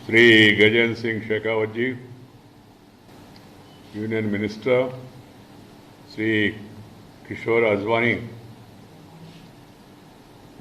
Sri Gajen Singh Shekhawat ji, Union Minister, Sri Kishore Azwani,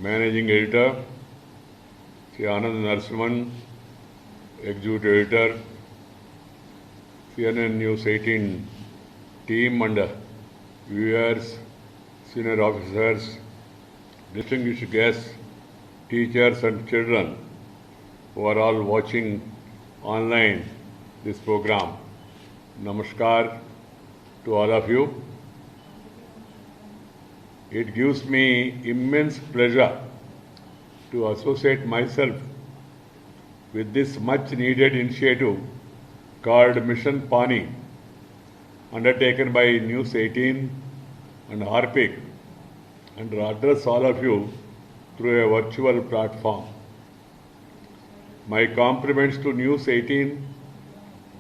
Managing Editor, Sri Anand Narasimhan, Executive Editor, CNN News 18 team and viewers, senior officers, distinguished guests, teachers and children who are all watching online this program. Namaskar to all of you. It gives me immense pleasure to associate myself with this much needed initiative called Mission Pani, undertaken by News 18 and Harpic, and address all of you through a virtual platform. My compliments to News 18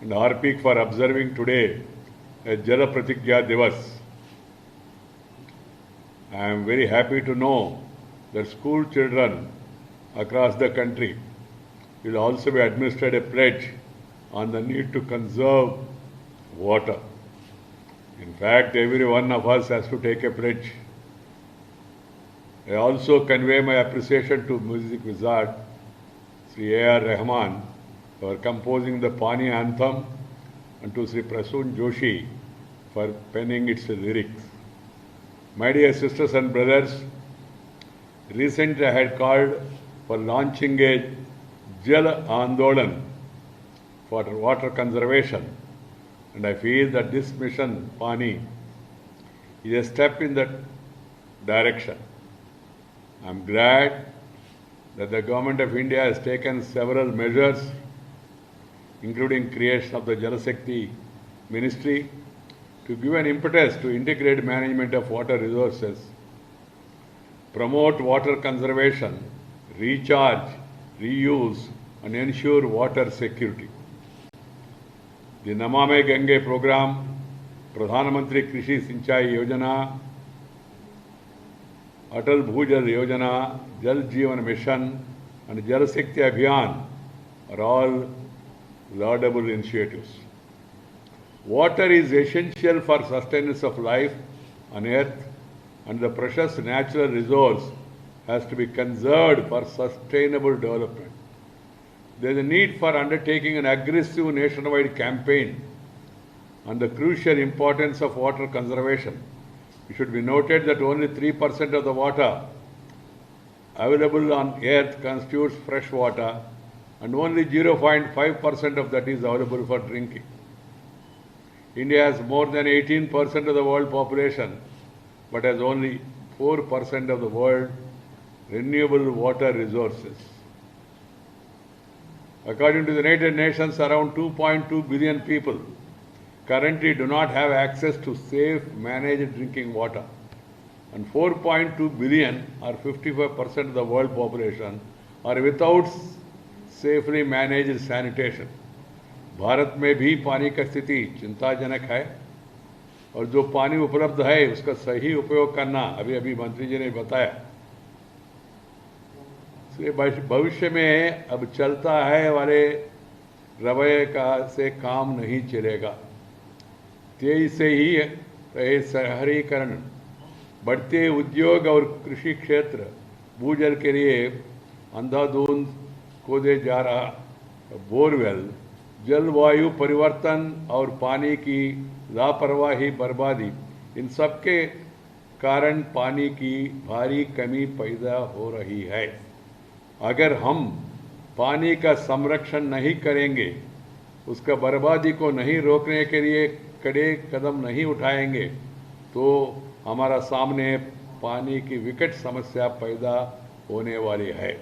and Harpic for observing today as Jala Pratigya Divas. I am very happy to know that school children across the country will also be administered a pledge on the need to conserve water. In fact, every one of us has to take a pledge. I also convey my appreciation to music wizard Sri A.R. Rahman for composing the Pani anthem and to Sri Prasoon Joshi for penning its lyrics. My dear sisters and brothers, recently I had called for launching a Jal Andolan for water conservation, and I feel that this mission Pani is a step in that direction. I am glad that the Government of India has taken several measures, including creation of the Jal Shakti Ministry, to give an impetus to integrate management of water resources, promote water conservation, recharge, reuse, and ensure water security. The Namame Gange program, Pradhan Mantri Krishi Sinchai Yojana, Atal Bhujal Yojana, Jal Jeevan Mission, and Jal Shakti Abhiyan are all laudable initiatives. Water is essential for sustenance of life on earth, and the precious natural resource has to be conserved for sustainable development. There is a need for undertaking an aggressive nationwide campaign on the crucial importance of water conservation. It should be noted that only 3% of the water available on earth constitutes fresh water, and only 0.5% of that is available for drinking. India has more than 18% of the world population, but has only 4% of the world renewable water resources. According to the United Nations, around 2.2 billion people currently do not have access to safe, managed drinking water, and 4.2 billion, or 55% of the world population, are without safely managed sanitation. Bharat में भी पानी का स्थिति चिंताजनक है, और जो पानी उपलब्ध है उसका सही उपयोग करना, अभी अभी मंत्री जी ने बताया, भविष्य में अब चलता है वाले रवैये का से काम नहीं चलेगा। तेजी से ही रहे शहरीकरण, बढ़ते उद्योग और कृषि क्षेत्र, भूजल के लिए अंधाधुंध खोदे जा रहा बोरवेल, जलवायु परिवर्तन और पानी की लापरवाही बर्बादी, इन सब के कारण पानी की भारी कमी पैदा हो रही है। अगर हम पानी का संरक्षण नहीं करेंगे, उसका बर्बादी को नहीं रोकने के लिए कड़े कदम नहीं उठाएंगे, तो हमारा सामने पानी की विकट समस्या पैदा होने वाली है।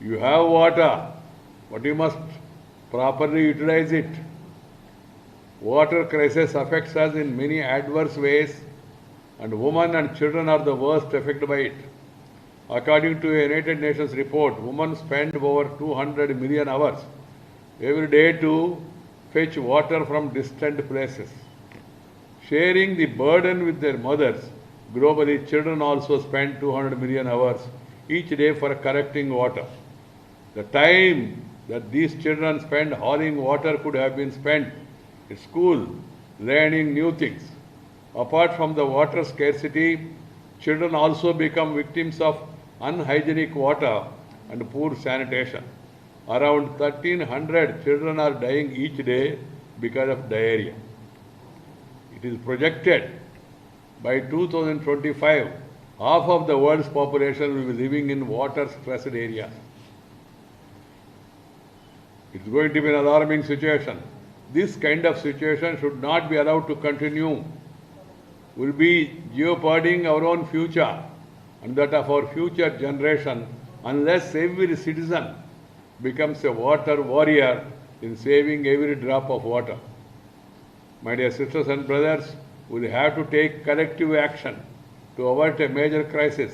You have water, but you must properly utilize it. Water crisis affects us in many adverse ways, and women and children are the worst affected by it. According to a United Nations report, women spend over 200 million hours every day to fetch water from distant places. Sharing the burden with their mothers, globally children also spend 200 million hours each day for collecting water. The time that these children spend hauling water could have been spent at school, learning new things. Apart from the water scarcity, children also become victims of unhygienic water and poor sanitation. Around 1,300 children are dying each day because of diarrhea. It is projected by 2025, half of the world's population will be living in water-stressed areas. It's going to be an alarming situation. This kind of situation should not be allowed to continue. We'll be jeopardizing our own future and that of our future generation unless every citizen becomes a water warrior in saving every drop of water. My dear sisters and brothers, we have to take collective action to avert a major crisis.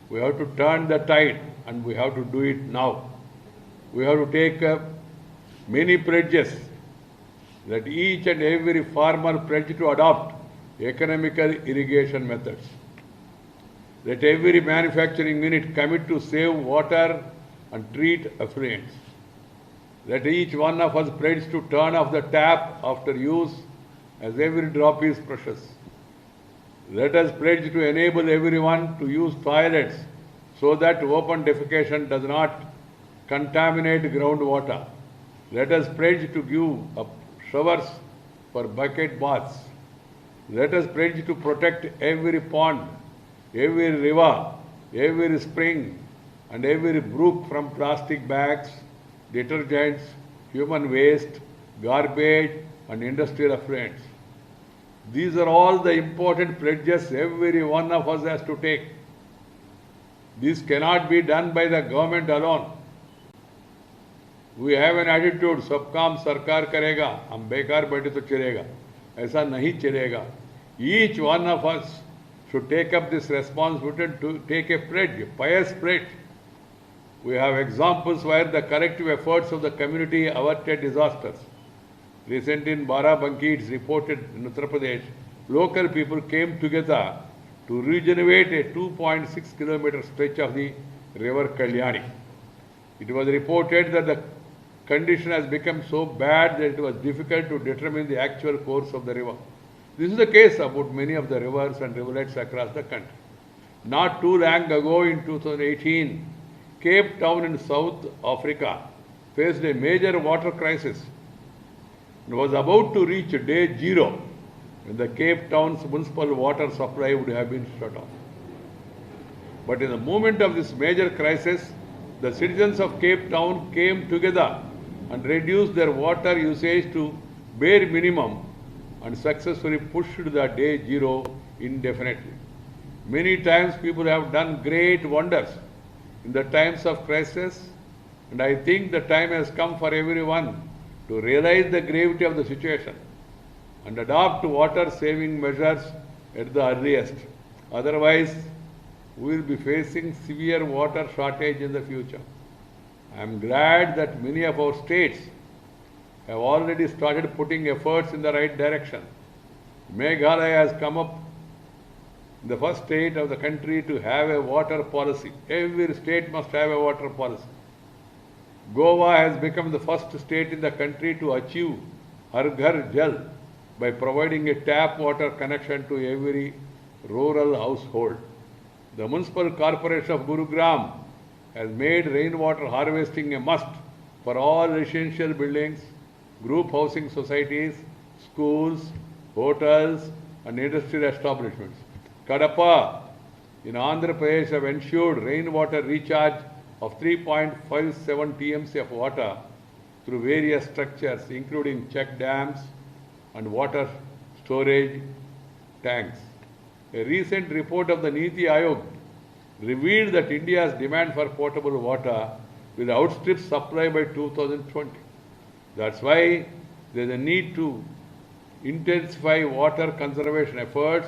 We have to turn the tide and we have to do it now. We have to take many pledges that each and every farmer pledge to adopt economical irrigation methods. Let every manufacturing unit commit to save water and treat effluents. Let each one of us pledge to turn off the tap after use, as every drop is precious. Let us pledge to enable everyone to use toilets so that open defecation does not contaminate groundwater. Let us pledge to give up showers for bucket baths. Let us pledge to protect every pond, every river, every spring, and every brook from plastic bags, detergents, human waste, garbage, and industrial effluents. These are all the important pledges every one of us has to take. This cannot be done by the government alone. We have an attitude, सब काम सरकार करेगा, हम बेकार बैठे तो चलेगा. ऐसा नहीं चलेगा. Each one of us should take up this responsibility to take a pledge, a pious pledge. We have examples where the collective efforts of the community averted disasters. Recently in Barabanki, it's reported in Uttar Pradesh, local people came together to regenerate a 2.6 kilometer stretch of the river Kalyani. It was reported that the condition has become so bad that it was difficult to determine the actual course of the river. This is the case about many of the rivers and rivulets across the country. Not too long ago in 2018, Cape Town in South Africa faced a major water crisis. It was about to reach day zero when the Cape Town's municipal water supply would have been shut off. But in the moment of this major crisis, the citizens of Cape Town came together and reduced their water usage to bare minimum and successfully pushed the day zero indefinitely. Many times people have done great wonders in the times of crisis, and I think the time has come for everyone to realize the gravity of the situation and adopt water-saving measures at the earliest. Otherwise, we will be facing severe water shortage in the future. I am glad that many of our states have already started putting efforts in the right direction. Meghalaya has come up the first state of the country to have a water policy. Every state must have a water policy. Goa has become the first state in the country to achieve Har Ghar Jal by providing a tap water connection to every rural household. The Municipal Corporation of Gurugram has made rainwater harvesting a must for all residential buildings, group housing societies, schools, hotels, and industrial establishments. Kadapa in Andhra Pradesh have ensured rainwater recharge of 3.57 TMC of water through various structures, including check dams and water storage tanks. A recent report of the Niti Aayog revealed that India's demand for potable water will outstrip supply by 2020. That's why there is a need to intensify water conservation efforts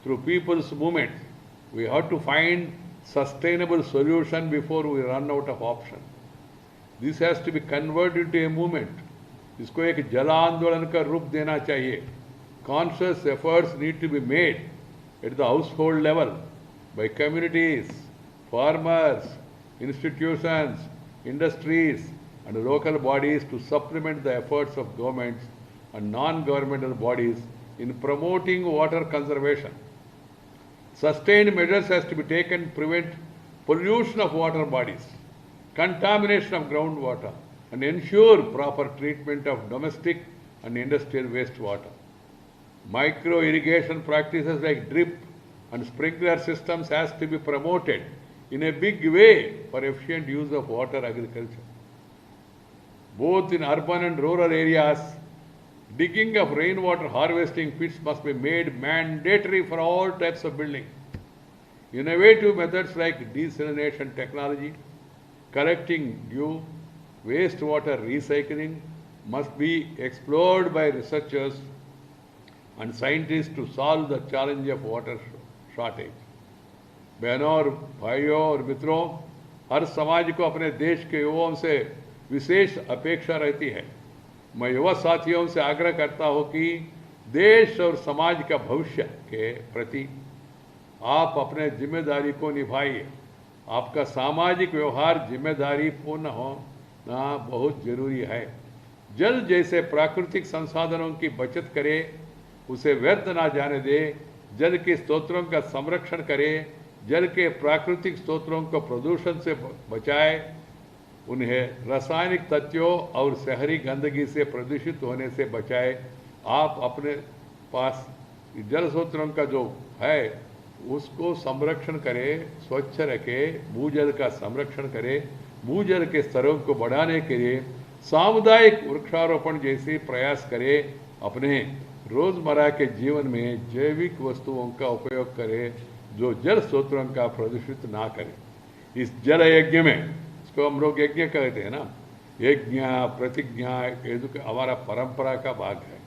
through people's movement. We have to find sustainable solution before we run out of options. This has to be converted into a movement. इसको एक जल आंदोलन का रूप देना चाहिए. Conscious efforts need to be made at the household level by communities, farmers, institutions, industries, and local bodies to supplement the efforts of governments and non-governmental bodies in promoting water conservation. Sustained measures has to be taken to prevent pollution of water bodies, contamination of groundwater, and ensure proper treatment of domestic and industrial wastewater. Micro irrigation practices like drip and sprinkler systems has to be promoted in a big way for efficient use of water agriculture. Both in urban and rural areas, digging of rainwater harvesting pits must be made mandatory for all types of building. Innovative methods like desalination technology, collecting dew, wastewater recycling must be explored by researchers and scientists to solve the challenge of water shortage. बहनों और भाइयों और मित्रों, हर समाज को अपने देश के युवाओं से विशेष अपेक्षा रहती है। मैं युवा साथियों से आग्रह करता हूं कि देश और समाज का भविष्य के प्रति आप अपने जिम्मेदारी को निभाइए। आपका सामाजिक व्यवहार जिम्मेदारी पूर्ण होना बहुत जरूरी है। जल जैसे प्राकृतिक संसाधनों की बचत करें, उसे व्यर्थ ना जाने दे, जल के स्रोतों का संरक्षण करें, जल के प्राकृतिक स्रोतों को प्रदूषण से बचाए, उन्हें रासायनिक तत्वों और शहरी गंदगी से प्रदूषित होने से बचाए। आप अपने पास जल स्रोतों का जो है उसको संरक्षण करें, स्वच्छ रखें, भूजल का संरक्षण करें, भूजल के स्तरों को बढ़ाने के लिए सामुदायिक वृक्षारोपण जैसे प्रयास करें। अपने रोजमर्रा के जीवन में जैविक वस्तुओं का उपयोग करें जो जल स्रोतों का प्रदूषित ना करें। इस जल यज्ञ में, इसको हम लोग यज्ञ कहते हैं ना, यज्ञ प्रतिज्ञा ये तो हमारा परंपरा का भाग है।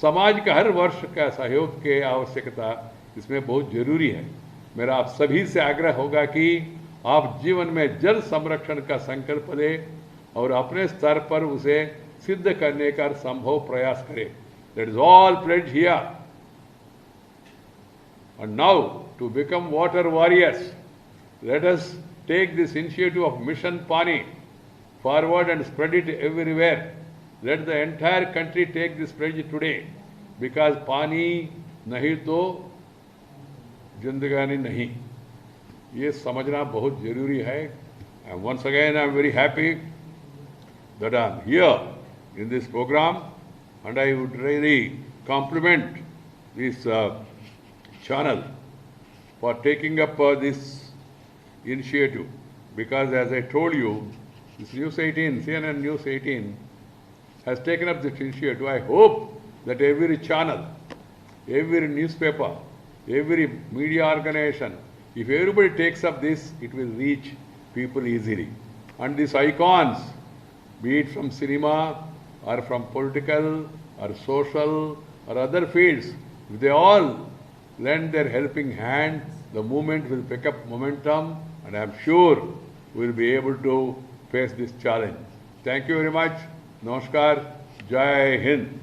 समाज का हर वर्ष का सहयोग की आवश्यकता इसमें बहुत जरूरी है। मेरा आप सभी से आग्रह होगा कि आप जीवन में जल संरक्षण का संकल्प लें और अपने स्तर पर उसे सिद्ध करने का संभव प्रयास करें। That is all pledge here. And now, to become water warriors, let us take this initiative of Mission Pani forward and spread it everywhere. Let the entire country take this pledge today, because पानी नहीं तो जिंदगानी नहीं, ये समझना बहुत जरूरी है। And once again, I am very happy that I am here in this program, and I would really compliment this channel for taking up this initiative, because as I told you, this News 18, CNN News 18 has taken up this initiative. I hope that every channel, every newspaper, every media organization, if everybody takes up this, it will reach people easily. And these icons, be it from cinema or from political or social or other fields, if they all lend their helping hand, the movement will pick up momentum, and I am sure we will be able to face this challenge. Thank you very much. Namaskar. Jai Hind.